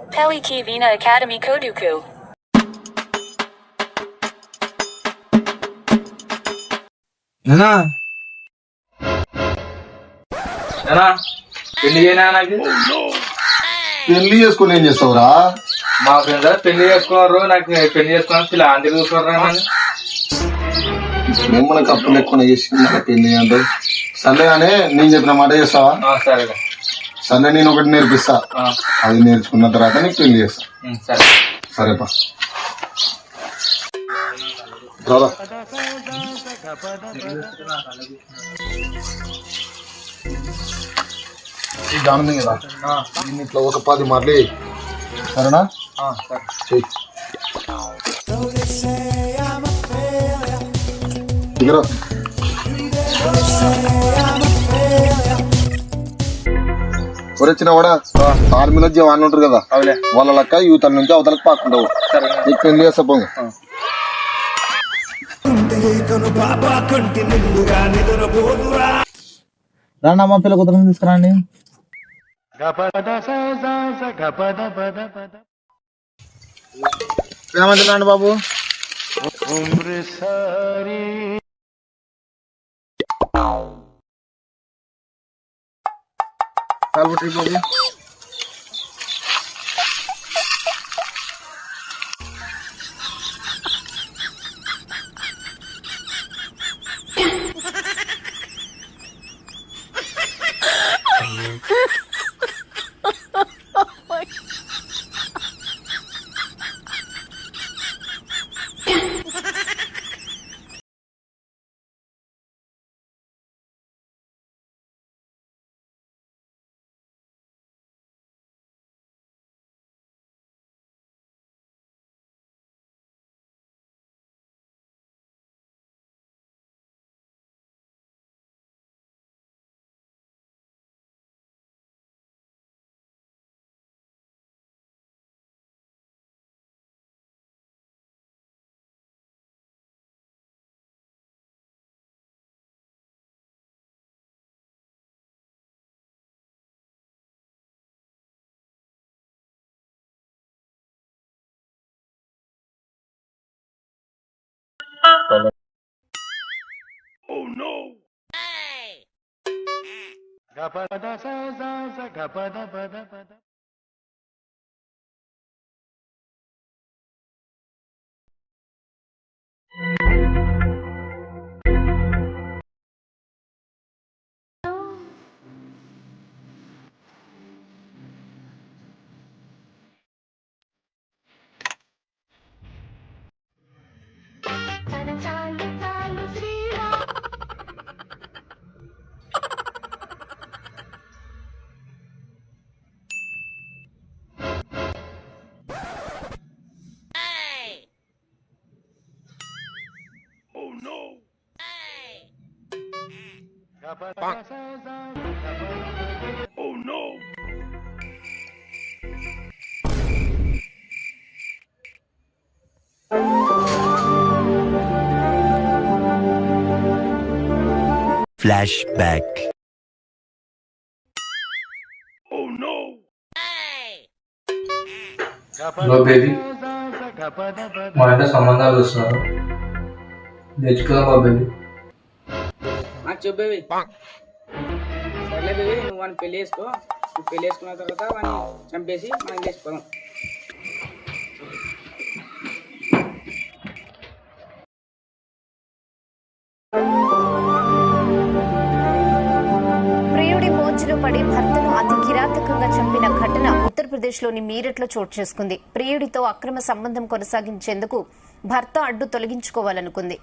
Peliki Vina Academy Koduku. నేనా పెళ్లి చేయనా నాకు పెళ్లి చేసుకుని ఏం చేస్తావురా? మా ఫ్రెండ్ పెళ్లి చేసుకున్నారు. నాకు పెళ్లి చేసుకున్నాను ఇలా ఆంటీ చూసుకున్నారా మిమ్మల్ని కప్పులు ఎక్కువ చేసి మన పెళ్లి అంటే సర్లే కానీ నేను చెప్పిన మాట చేస్తావా? సరే సర్లే నేను ఒకటి నేర్పిస్తా, అది నేర్చుకున్న తర్వాత నీకు పెళ్లి చేస్తా. సరే సరేపా రాదా ఈ దాని కదా దీన్ని ఇట్లా ఒక 10 మార్లు సరేనా? చెయ్యి దిగరా. వచ్చిన కూడా ఆర్మీలో జవాన్లు ఉంటారు కదా, వాళ్ళ లెక్క యూతల నుంచి అవతలకు పాకుంటావు. నీకు పెళ్లి చేస్తా పోంగ. రాండి అమ్మ పిల్ల కుదరం తీసుకురండి. రండి బాబు. బాబు Flashback. హలో బేబీ, మా ఇంట్లో సంబంధాలు చూస్తున్నారు, నేర్చుకుందాం మా బేబీ. చెప్పు బేబీ. సర్లే బేబీ, నువ్వు వాడిని పెళ్లి చేసుకో. నువ్వు పెళ్లి చేసుకున్న తర్వాత వాడిని చంపేసి మనం చేసుకోదాం. ప్రియుడి మోజులో పడి భర్తను అతి కిరాతకంగా చంపిన ఘటన ఉత్తరప్రదేశ్లోని మీరట్లో చోటు చేసుకుంది. ప్రియుడితో అక్రమ సంబంధం కొనసాగించేందుకు భర్త అడ్డు తొలగించుకోవాలనుకుంది.